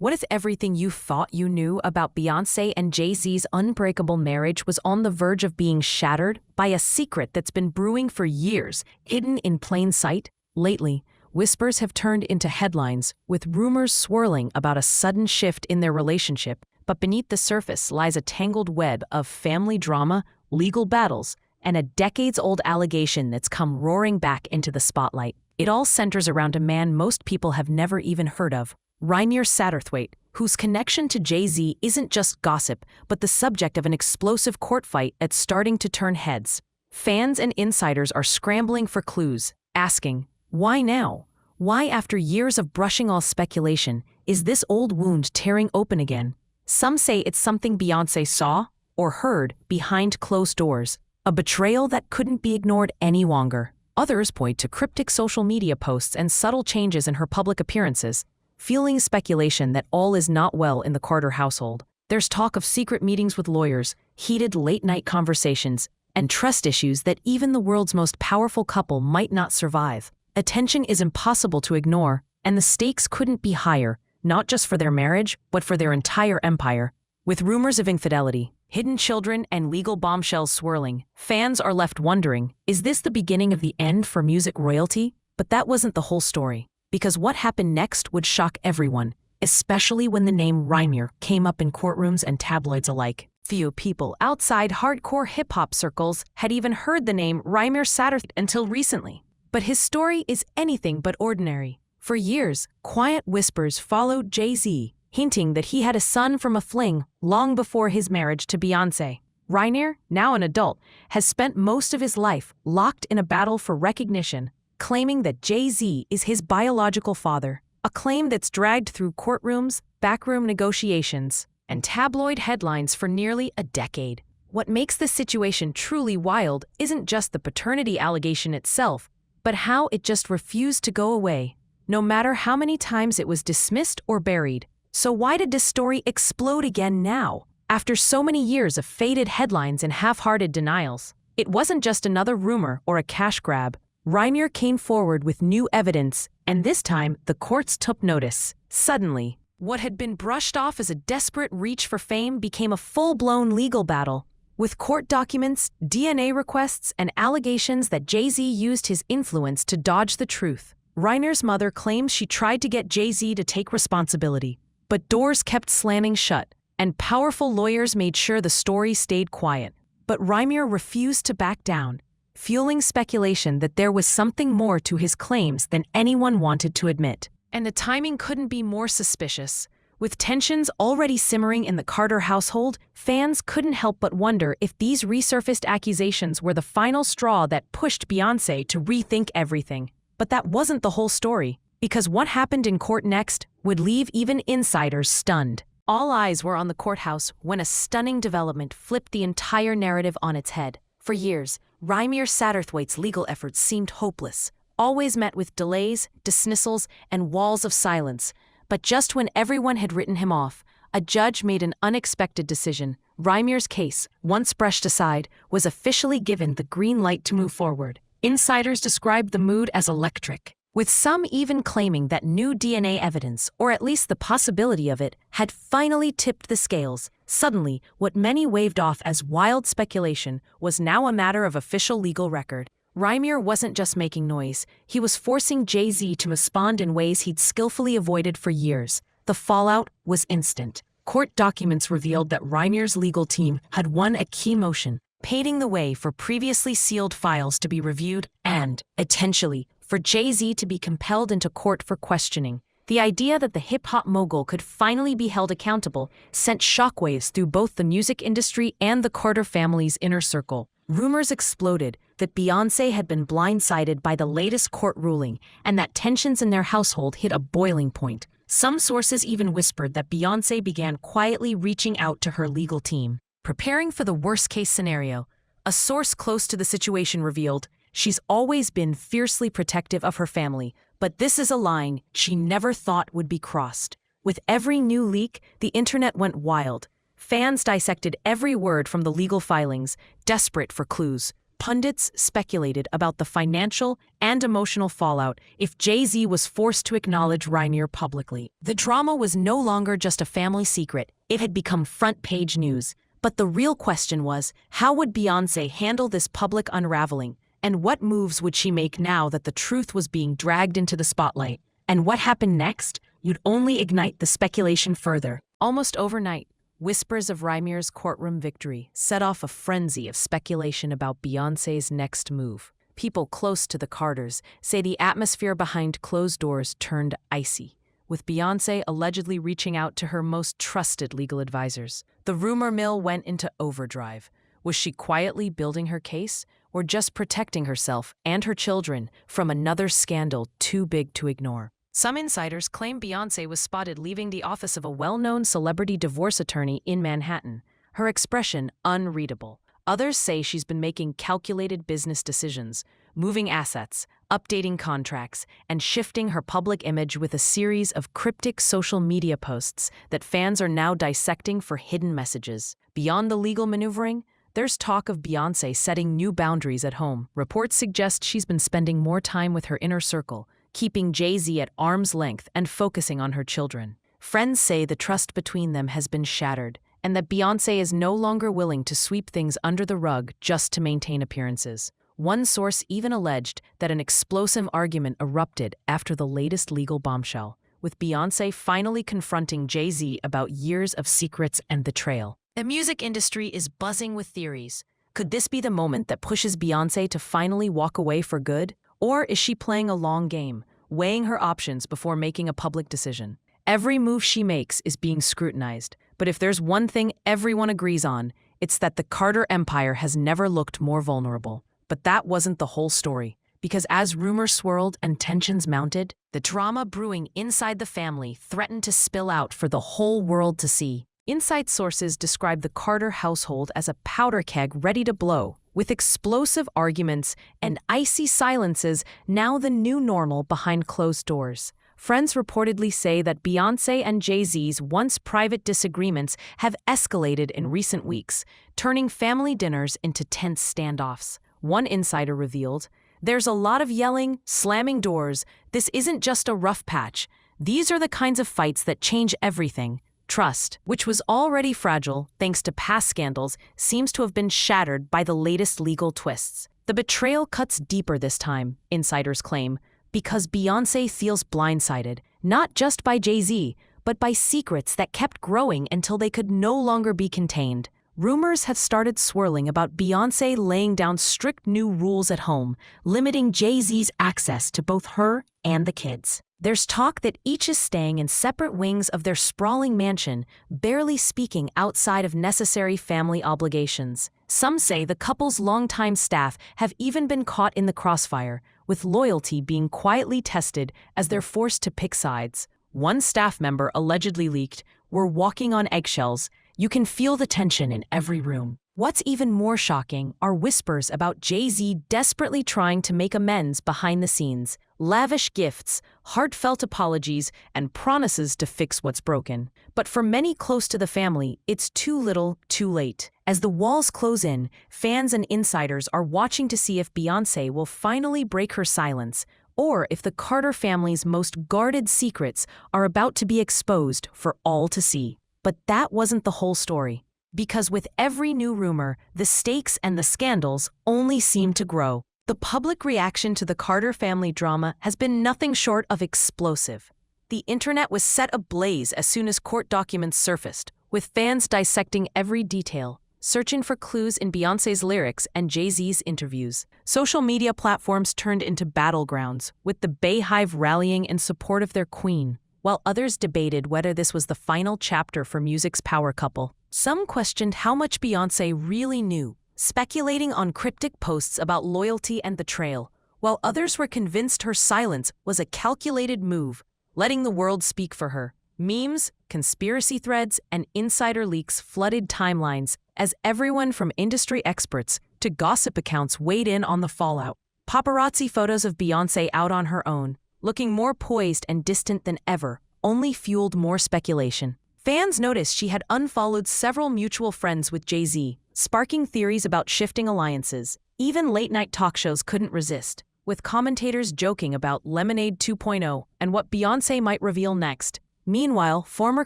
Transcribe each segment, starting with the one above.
What if everything you thought you knew about Beyonce and Jay-Z's unbreakable marriage was on the verge of being shattered by a secret that's been brewing for years, hidden in plain sight? Lately, whispers have turned into headlines, with rumors swirling about a sudden shift in their relationship, but beneath the surface lies a tangled web of family drama, legal battles, and a decades-old allegation that's come roaring back into the spotlight. It all centers around a man most people have never even heard of, Rymir Satterthwaite, whose connection to Jay-Z isn't just gossip, but the subject of an explosive court fight that's starting to turn heads. Fans and insiders are scrambling for clues, asking, why now? Why, after years of brushing all speculation, is this old wound tearing open again? Some say it's something Beyoncé saw or heard behind closed doors, a betrayal that couldn't be ignored any longer. Others point to cryptic social media posts and subtle changes in her public appearances, fueling speculation that all is not well in the Carter household. There's talk of secret meetings with lawyers, heated late-night conversations, and trust issues that even the world's most powerful couple might not survive. Attention is impossible to ignore, and the stakes couldn't be higher, not just for their marriage, but for their entire empire. With rumors of infidelity, hidden children, and legal bombshells swirling, fans are left wondering, is this the beginning of the end for music royalty? But that wasn't the whole story. Because what happened next would shock everyone, especially when the name Rymir came up in courtrooms and tabloids alike. Few people outside hardcore hip-hop circles had even heard the name Rymir Satterthwaite until recently. But his story is anything but ordinary. For years, quiet whispers followed Jay-Z, hinting that he had a son from a fling long before his marriage to Beyoncé. Rymir, now an adult, has spent most of his life locked in a battle for recognition, claiming that Jay-Z is his biological father, a claim that's dragged through courtrooms, backroom negotiations, and tabloid headlines for nearly a decade. What makes this situation truly wild isn't just the paternity allegation itself, but how it just refused to go away, no matter how many times it was dismissed or buried. So why did this story explode again now, after so many years of faded headlines and half-hearted denials? It wasn't just another rumor or a cash grab. Rymir came forward with new evidence, and this time the courts took notice. Suddenly, what had been brushed off as a desperate reach for fame became a full-blown legal battle. With court documents, DNA requests, and allegations that Jay-Z used his influence to dodge the truth. Rymir's mother claims she tried to get Jay-Z to take responsibility, but doors kept slamming shut, and powerful lawyers made sure the story stayed quiet. But Rymir refused to back down, fueling speculation that there was something more to his claims than anyone wanted to admit. And the timing couldn't be more suspicious. With tensions already simmering in the Carter household, fans couldn't help but wonder if these resurfaced accusations were the final straw that pushed Beyoncé to rethink everything. But that wasn't the whole story, because what happened in court next would leave even insiders stunned. All eyes were on the courthouse when a stunning development flipped the entire narrative on its head. For years, Rymir Satterthwaite's legal efforts seemed hopeless, always met with delays, dismissals, and walls of silence. But just when everyone had written him off, a judge made an unexpected decision. Rymir's case, once brushed aside, was officially given the green light to move forward. Insiders described the mood as electric, with some even claiming that new DNA evidence, or at least the possibility of it, had finally tipped the scales. Suddenly, what many waved off as wild speculation was now a matter of official legal record. Rymir wasn't just making noise, he was forcing Jay-Z to respond in ways he'd skillfully avoided for years. The fallout was instant. Court documents revealed that Rymir's legal team had won a key motion, paving the way for previously sealed files to be reviewed and, potentially, for Jay-Z to be compelled into court for questioning. The idea that the hip-hop mogul could finally be held accountable sent shockwaves through both the music industry and the Carter family's inner circle. Rumors exploded that Beyoncé had been blindsided by the latest court ruling and that tensions in their household hit a boiling point. Some sources even whispered that Beyoncé began quietly reaching out to her legal team, preparing for the worst-case scenario. A source close to the situation revealed, she's always been fiercely protective of her family, but this is a line she never thought would be crossed. With every new leak, the internet went wild. Fans dissected every word from the legal filings, desperate for clues. Pundits speculated about the financial and emotional fallout if Jay-Z was forced to acknowledge Rymir publicly. The drama was no longer just a family secret, it had become front-page news. But the real question was, how would Beyoncé handle this public unraveling? And what moves would she make now that the truth was being dragged into the spotlight? And what happened next? You'd only ignite the speculation further. Almost overnight, whispers of Rymir's courtroom victory set off a frenzy of speculation about Beyoncé's next move. People close to the Carters say the atmosphere behind closed doors turned icy, with Beyoncé allegedly reaching out to her most trusted legal advisors. The rumor mill went into overdrive. Was she quietly building her case, or just protecting herself and her children from another scandal too big to ignore? Some insiders claim Beyoncé was spotted leaving the office of a well-known celebrity divorce attorney in Manhattan, her expression unreadable. Others say she's been making calculated business decisions, moving assets, updating contracts, and shifting her public image with a series of cryptic social media posts that fans are now dissecting for hidden messages. Beyond the legal maneuvering, there's talk of Beyoncé setting new boundaries at home. Reports suggest she's been spending more time with her inner circle, keeping Jay-Z at arm's length and focusing on her children. Friends say the trust between them has been shattered, and that Beyoncé is no longer willing to sweep things under the rug just to maintain appearances. One source even alleged that an explosive argument erupted after the latest legal bombshell, with Beyoncé finally confronting Jay-Z about years of secrets and betrayal. The music industry is buzzing with theories. Could this be the moment that pushes Beyoncé to finally walk away for good? Or is she playing a long game, weighing her options before making a public decision? Every move she makes is being scrutinized, but if there's one thing everyone agrees on, it's that the Carter empire has never looked more vulnerable. But that wasn't the whole story, because as rumors swirled and tensions mounted, the drama brewing inside the family threatened to spill out for the whole world to see. Inside sources describe the Carter household as a powder keg ready to blow, with explosive arguments and icy silences now the new normal behind closed doors. Friends reportedly say that Beyonce and Jay Z's once private disagreements have escalated in recent weeks, turning family dinners into tense standoffs. One insider revealed, "There's a lot of yelling, slamming doors. This isn't just a rough patch. These are the kinds of fights that change everything." Trust, which was already fragile thanks to past scandals, seems to have been shattered by the latest legal twists. The betrayal cuts deeper this time, insiders claim, because Beyoncé feels blindsided, not just by Jay-Z, but by secrets that kept growing until they could no longer be contained. Rumors have started swirling about Beyoncé laying down strict new rules at home, limiting Jay-Z's access to both her and the kids. There's talk that each is staying in separate wings of their sprawling mansion, barely speaking outside of necessary family obligations. Some say the couple's longtime staff have even been caught in the crossfire, with loyalty being quietly tested as they're forced to pick sides. One staff member allegedly leaked, "We're walking on eggshells. You can feel the tension in every room." What's even more shocking are whispers about Jay-Z desperately trying to make amends behind the scenes. Lavish gifts, heartfelt apologies, and promises to fix what's broken. But for many close to the family, it's too little, too late. As the walls close in, fans and insiders are watching to see if Beyoncé will finally break her silence, or if the Carter family's most guarded secrets are about to be exposed for all to see. But that wasn't the whole story. Because with every new rumor, the stakes and the scandals only seem to grow. The public reaction to the Carter family drama has been nothing short of explosive. The internet was set ablaze as soon as court documents surfaced, with fans dissecting every detail, searching for clues in Beyoncé's lyrics and Jay-Z's interviews. Social media platforms turned into battlegrounds, with the Bayhive rallying in support of their queen, while others debated whether this was the final chapter for music's power couple. Some questioned how much Beyoncé really knew, speculating on cryptic posts about loyalty and betrayal, while others were convinced her silence was a calculated move, letting the world speak for her. Memes, conspiracy threads, and insider leaks flooded timelines as everyone from industry experts to gossip accounts weighed in on the fallout. Paparazzi photos of Beyoncé out on her own, looking more poised and distant than ever, only fueled more speculation. Fans noticed she had unfollowed several mutual friends with Jay-Z, sparking theories about shifting alliances. Even late-night talk shows couldn't resist, with commentators joking about Lemonade 2.0 and what Beyoncé might reveal next. Meanwhile, former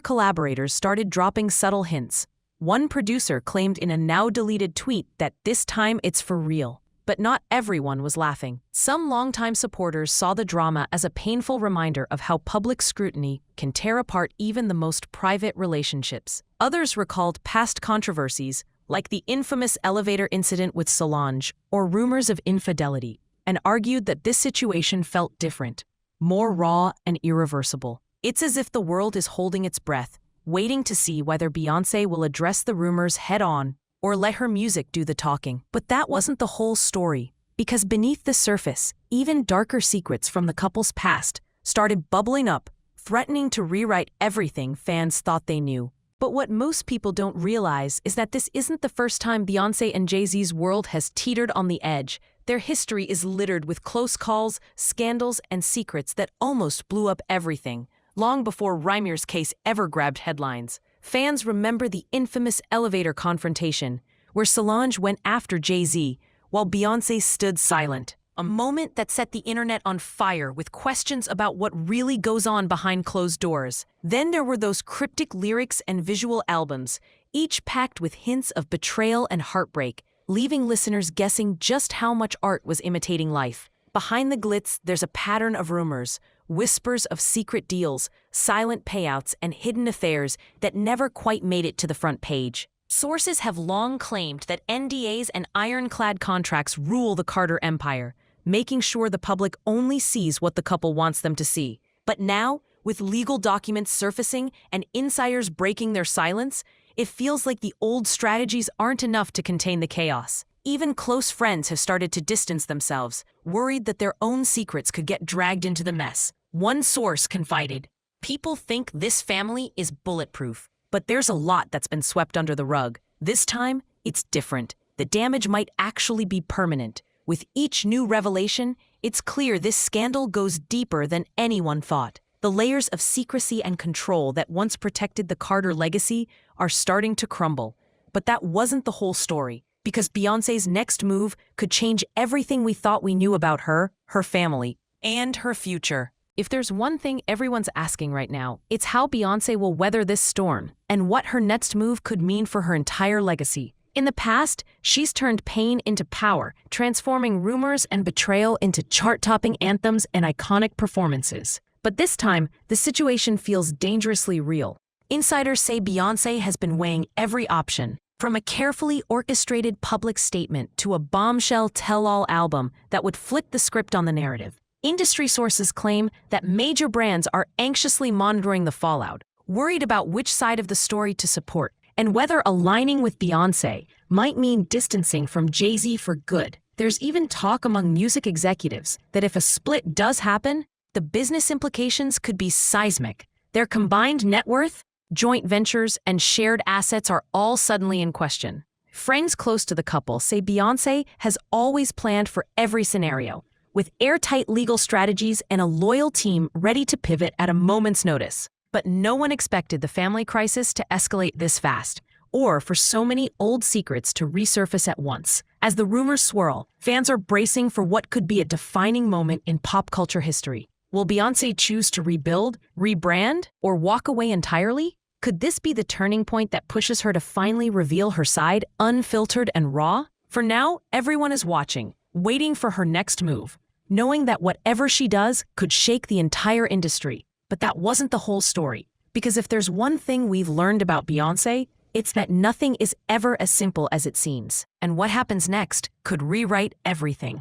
collaborators started dropping subtle hints. One producer claimed in a now-deleted tweet that this time it's for real. But not everyone was laughing. Some longtime supporters saw the drama as a painful reminder of how public scrutiny can tear apart even the most private relationships. Others recalled past controversies, like the infamous elevator incident with Solange or rumors of infidelity, and argued that this situation felt different, more raw and irreversible. It's as if the world is holding its breath, waiting to see whether Beyoncé will address the rumors head-on or let her music do the talking. But that wasn't the whole story, because beneath the surface, even darker secrets from the couple's past started bubbling up, threatening to rewrite everything fans thought they knew. But what most people don't realize is that this isn't the first time Beyoncé and Jay-Z's world has teetered on the edge. Their history is littered with close calls, scandals, and secrets that almost blew up everything, long before Rymir's case ever grabbed headlines. Fans remember the infamous elevator confrontation, where Solange went after Jay Z, while Beyoncé stood silent. A moment that set the internet on fire with questions about what really goes on behind closed doors. Then there were those cryptic lyrics and visual albums, each packed with hints of betrayal and heartbreak, leaving listeners guessing just how much art was imitating life. Behind the glitz, there's a pattern of rumors, whispers of secret deals, silent payouts, and hidden affairs that never quite made it to the front page. Sources have long claimed that NDAs and ironclad contracts rule the Carter empire, making sure the public only sees what the couple wants them to see. But now, with legal documents surfacing and insiders breaking their silence, it feels like the old strategies aren't enough to contain the chaos. Even close friends have started to distance themselves, worried that their own secrets could get dragged into the mess. One source confided, "People think this family is bulletproof, but there's a lot that's been swept under the rug. This time, it's different. The damage might actually be permanent. With each new revelation, it's clear this scandal goes deeper than anyone thought. The layers of secrecy and control that once protected the Carter legacy are starting to crumble. But that wasn't the whole story, because Beyoncé's next move could change everything we thought we knew about her, her family, and her future." If there's one thing everyone's asking right now, it's how Beyoncé will weather this storm, and what her next move could mean for her entire legacy. In the past, she's turned pain into power, transforming rumors and betrayal into chart-topping anthems and iconic performances. But this time, the situation feels dangerously real. Insiders say Beyoncé has been weighing every option, from a carefully orchestrated public statement to a bombshell tell-all album that would flip the script on the narrative. Industry sources claim that major brands are anxiously monitoring the fallout, worried about which side of the story to support, and whether aligning with Beyoncé might mean distancing from Jay-Z for good. There's even talk among music executives that if a split does happen, the business implications could be seismic. Their combined net worth, joint ventures, and shared assets are all suddenly in question. Friends close to the couple say Beyoncé has always planned for every scenario, with airtight legal strategies and a loyal team ready to pivot at a moment's notice. But no one expected the family crisis to escalate this fast, or for so many old secrets to resurface at once. As the rumors swirl, fans are bracing for what could be a defining moment in pop culture history. Will Beyoncé choose to rebuild, rebrand, or walk away entirely? Could this be the turning point that pushes her to finally reveal her side, unfiltered and raw? For now, everyone is watching, waiting for her next move, knowing that whatever she does could shake the entire industry. But that wasn't the whole story, because if there's one thing we've learned about Beyoncé, it's that nothing is ever as simple as it seems, and what happens next could rewrite everything.